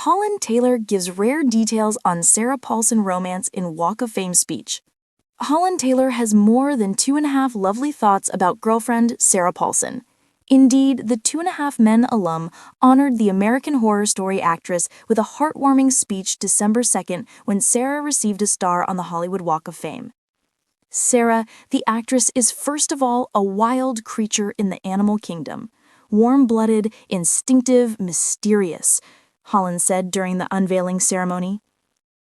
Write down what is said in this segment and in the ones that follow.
Holland Taylor gives rare details on Sarah Paulson romance in Walk of Fame speech. Holland Taylor has more than 2.5 lovely thoughts about girlfriend Sarah Paulson. Indeed, the 2.5 Men alum honored the American Horror Story actress with a heartwarming speech December 2nd when Sarah received a star on the Hollywood Walk of Fame. Sarah, the actress, is first of all a wild creature in the animal kingdom. Warm-blooded, instinctive, mysterious, Holland said during the unveiling ceremony.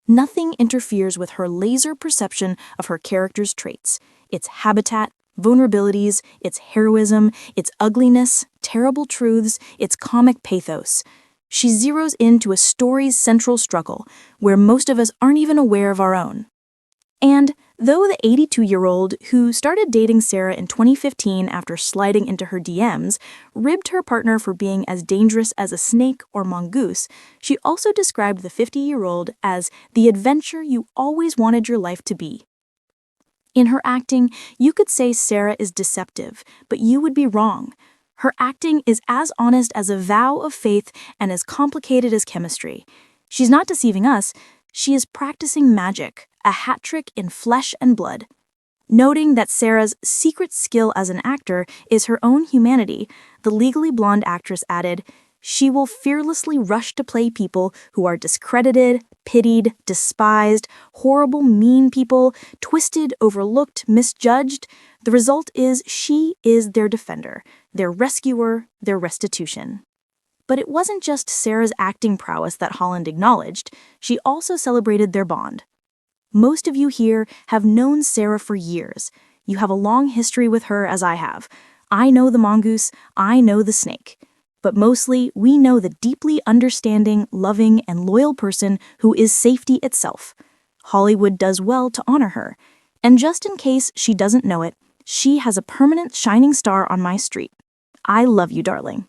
Nothing interferes with her laser perception of her character's traits, its habitat, vulnerabilities, its heroism, its ugliness, terrible truths, its comic pathos. She zeroes into a story's central struggle, where most of us aren't even aware of our own. And though the 82-year-old, who started dating Sarah in 2015 after sliding into her DMs, ribbed her partner for being as dangerous as a snake or mongoose, she also described the 50-year-old as the adventure you always wanted your life to be. In her acting, you could say Sarah is deceptive, but you would be wrong. Her acting is as honest as a vow of faith and as complicated as chemistry. She's not deceiving us. She is practicing magic, a hat trick in flesh and blood. Noting that Sarah's secret skill as an actor is her own humanity, the Legally Blonde actress added, "She will fearlessly rush to play people who are discredited, pitied, despised, horrible, mean people, twisted, overlooked, misjudged. The result is she is their defender, their rescuer, their restitution." But it wasn't just Sarah's acting prowess that Holland acknowledged. She also celebrated their bond. Most of you here have known Sarah for years. You have a long history with her, as I have. I know the mongoose, I know the snake. But mostly, we know the deeply understanding, loving, and loyal person who is safety itself. Hollywood does well to honor her. And just in case she doesn't know it, she has a permanent shining star on my street. I love you, darling.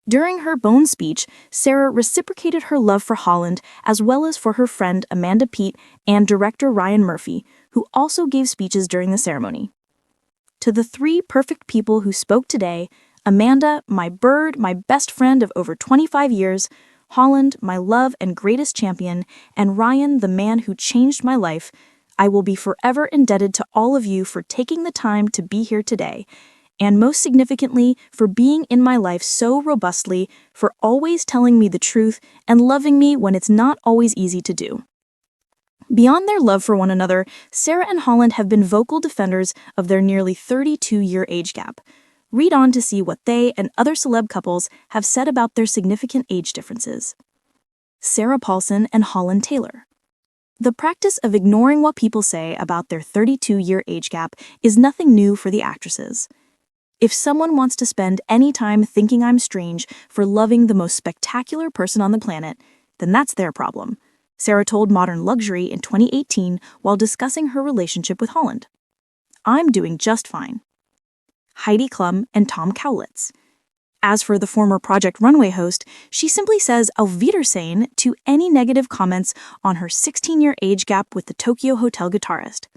During her Bone speech, Sarah reciprocated her love for Holland as well as for her friend Amanda Peet and director Ryan Murphy, who also gave speeches during the ceremony. To the 3 perfect people who spoke today, Amanda, my bird, my best friend of over 25 years, Holland, my love and greatest champion, and Ryan, the man who changed my life, I will be forever indebted to all of you for taking the time to be here today, and most significantly, for being in my life so robustly, for always telling me the truth and loving me when it's not always easy to do. Beyond their love for one another, Sarah and Holland have been vocal defenders of their nearly 32-year age gap. Read on to see what they and other celeb couples have said about their significant age differences. Sarah Paulson and Holland Taylor. The practice of ignoring what people say about their 32-year age gap is nothing new for the actresses. If someone wants to spend any time thinking I'm strange for loving the most spectacular person on the planet, then that's their problem, Sarah told Modern Luxury in 2018 while discussing her relationship with Holland. I'm doing just fine. Heidi Klum and Tom Cowlitz. As for the former Project Runway host, she simply says Auf Wiedersehen to any negative comments on her 16-year age gap with the Tokyo Hotel guitarist.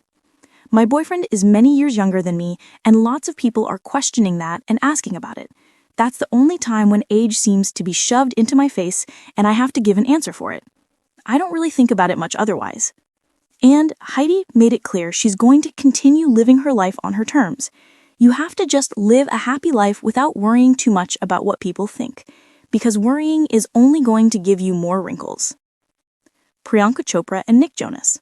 My boyfriend is many years younger than me, and lots of people are questioning that and asking about it. That's the only time when age seems to be shoved into my face and I have to give an answer for it. I don't really think about it much otherwise. And Heidi made it clear she's going to continue living her life on her terms. You have to just live a happy life without worrying too much about what people think, because worrying is only going to give you more wrinkles. Priyanka Chopra and Nick Jonas.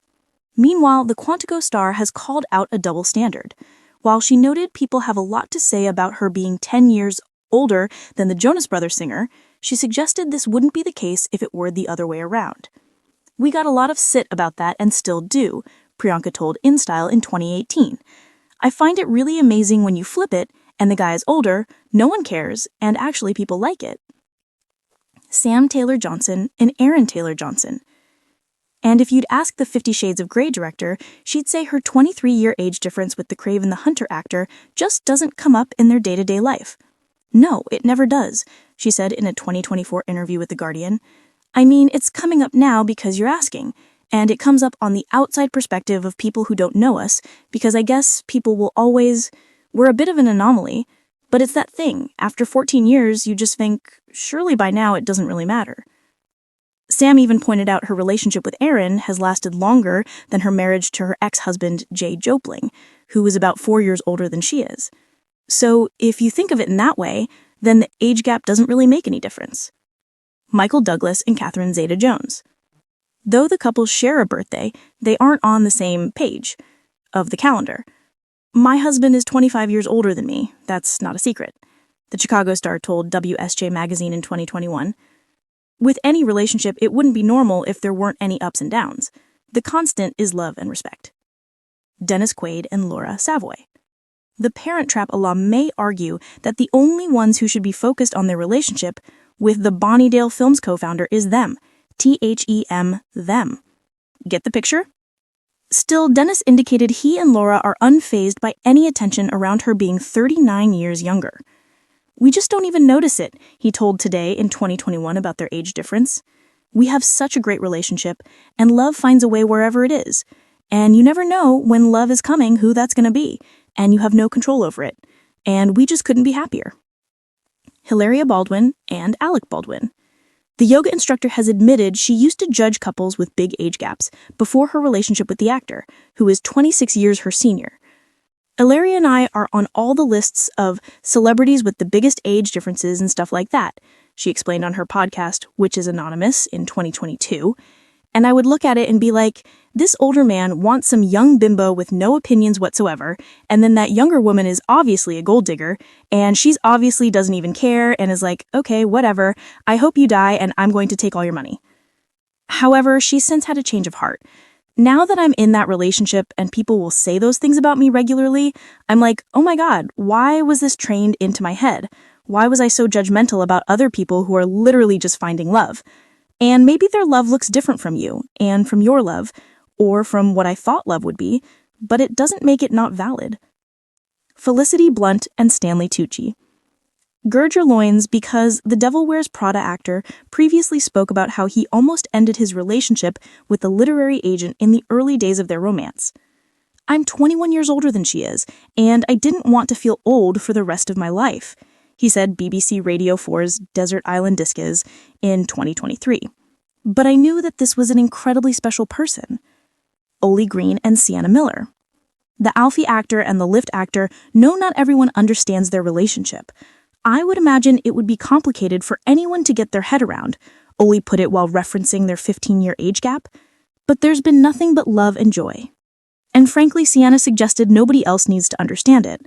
Meanwhile, the Quantico star has called out a double standard. While she noted people have a lot to say about her being 10 years older than the Jonas Brothers singer, she suggested this wouldn't be the case if it were the other way around. "We got a lot of sit about that and still do," Priyanka told InStyle in 2018. "I find it really amazing when you flip it, and the guy is older, no one cares, and actually people like it." Sam Taylor Johnson and Aaron Taylor Johnson. And if you'd ask the 50 Shades of Grey director, she'd say her 23-year age difference with the Craven the Hunter actor just doesn't come up in their day-to-day life. "No, it never does," she said in a 2024 interview with The Guardian. "I mean, it's coming up now because you're asking, and it comes up on the outside perspective of people who don't know us, because I guess people will always... We're a bit of an anomaly, but it's that thing. After 14 years, you just think, surely by now it doesn't really matter." Sam even pointed out her relationship with Aaron has lasted longer than her marriage to her ex-husband, Jay Jopling, who is about 4 years older than she is. So if you think of it in that way, then the age gap doesn't really make any difference. Michael Douglas and Catherine Zeta-Jones. Though the couple share a birthday, they aren't on the same page of the calendar. My husband is 25 years older than me. That's not a secret, the Chicago Star told WSJ Magazine in 2021. With any relationship, it wouldn't be normal if there weren't any ups and downs. The constant is love and respect. Dennis Quaid and Laura Savoy. The Parent Trap alum may argue that the only ones who should be focused on their relationship with the Bonnydale Films co-founder is them. THEM, them. Get the picture? Still, Dennis indicated he and Laura are unfazed by any attention around her being 39 years younger. We just don't even notice it, he told Today in 2021 about their age difference. We have such a great relationship, and love finds a way wherever it is. And you never know when love is coming who that's going to be, and you have no control over it. And we just couldn't be happier. Hilaria Baldwin and Alec Baldwin. The yoga instructor has admitted she used to judge couples with big age gaps before her relationship with the actor, who is 26 years her senior. Hilaria and I are on all the lists of celebrities with the biggest age differences and stuff like that, she explained on her podcast, which is anonymous, in 2022. And I would look at it and be like, this older man wants some young bimbo with no opinions whatsoever, and then that younger woman is obviously a gold digger, and she's obviously doesn't even care and is like, okay, whatever, I hope you die and I'm going to take all your money. However, she's since had a change of heart. Now that I'm in that relationship and people will say those things about me regularly, I'm like, oh my God, why was this trained into my head? Why was I so judgmental about other people who are literally just finding love? And maybe their love looks different from you and from your love, or from what I thought love would be, but it doesn't make it not valid. Felicity Blunt and Stanley Tucci. Gird your loins because the Devil Wears Prada actor previously spoke about how he almost ended his relationship with the literary agent in the early days of their romance. I'm 21 years older than she is, and I didn't want to feel old for the rest of my life, he said BBC Radio 4's Desert Island Discus in 2023. But I knew that this was an incredibly special person. Oli Green and Sienna Miller. The Alfie actor and the Lift actor know not everyone understands their relationship. I would imagine it would be complicated for anyone to get their head around, Oli put it while referencing their 15-year age gap. But there's been nothing but love and joy. And frankly, Sienna suggested nobody else needs to understand it.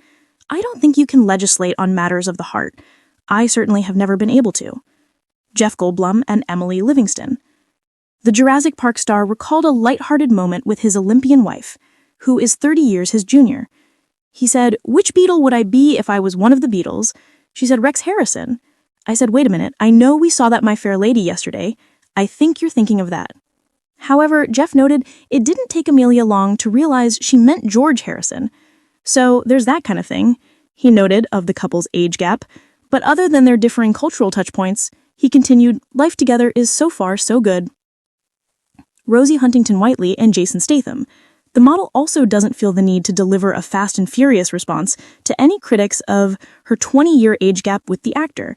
I don't think you can legislate on matters of the heart. I certainly have never been able to. Jeff Goldblum and Emily Livingston. The Jurassic Park star recalled a lighthearted moment with his Olympian wife, who is 30 years his junior. He said, "Which Beatle would I be if I was one of the Beatles?" She said, "Rex Harrison." I said, "Wait a minute, I know we saw that My Fair Lady yesterday. I think you're thinking of that." However, Jeff noted it didn't take Amelia long to realize she meant George Harrison. So there's that kind of thing, he noted of the couple's age gap. But other than their differing cultural touchpoints, he continued, life together is so far so good. Rosie Huntington-Whiteley and Jason Statham. The model also doesn't feel the need to deliver a Fast and Furious response to any critics of her 20-year age gap with the actor.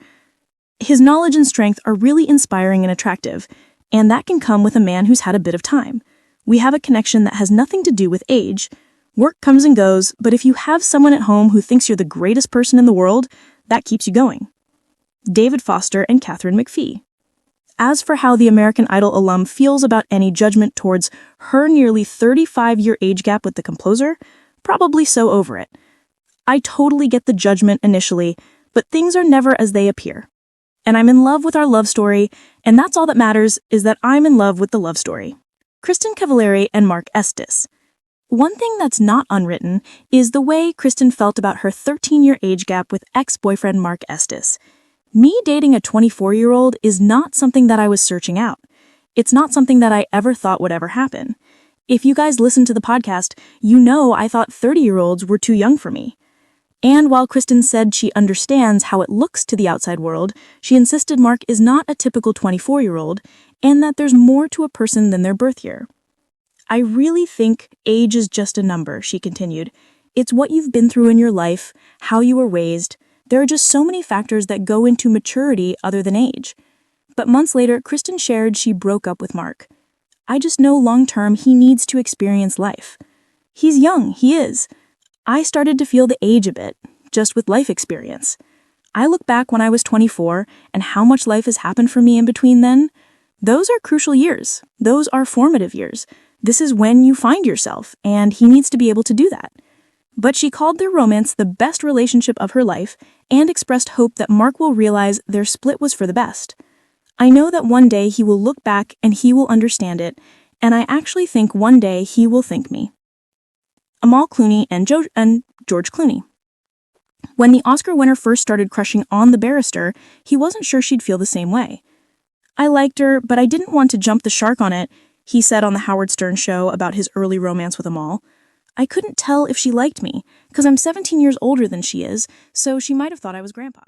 His knowledge and strength are really inspiring and attractive, and that can come with a man who's had a bit of time. We have a connection that has nothing to do with age. Work comes and goes, but if you have someone at home who thinks you're the greatest person in the world, that keeps you going. David Foster and Catherine McPhee. As for how the American Idol alum feels about any judgment towards her nearly 35-year age gap with the composer, probably so over it. I totally get the judgment initially, but things are never as they appear. And I'm in love with our love story, and that's all that matters is that I'm in love with the love story. Kristen Cavallari and Mark Estes. One thing that's not unwritten is the way Kristen felt about her 13-year age gap with ex-boyfriend Mark Estes. Me dating a 24-year-old is not something that I was searching out. It's not something that I ever thought would ever happen. If you guys listen to the podcast, you know I thought 30-year-olds were too young for me. And while Kristen said she understands how it looks to the outside world, she insisted Mark is not a typical 24-year-old and that there's more to a person than their birth year. I really think age is just a number, she continued. It's what you've been through in your life, how you were raised. There are just so many factors that go into maturity other than age. But months later, Kristen shared she broke up with Mark. I just know long-term he needs to experience life. He's young, he is. I started to feel the age a bit, just with life experience. I look back when I was 24 and how much life has happened for me in between then. Those are crucial years. Those are formative years. This is when you find yourself, and he needs to be able to do that. But she called their romance the best relationship of her life and expressed hope that Mark will realize their split was for the best. I know that one day he will look back and he will understand it, and I actually think one day he will thank me. Amal Clooney and George Clooney. When the Oscar winner first started crushing on the barrister, he wasn't sure she'd feel the same way. I liked her, but I didn't want to jump the shark on it, he said on the Howard Stern show about his early romance with Amal. I couldn't tell if she liked me, because I'm 17 years older than she is, so she might have thought I was grandpa.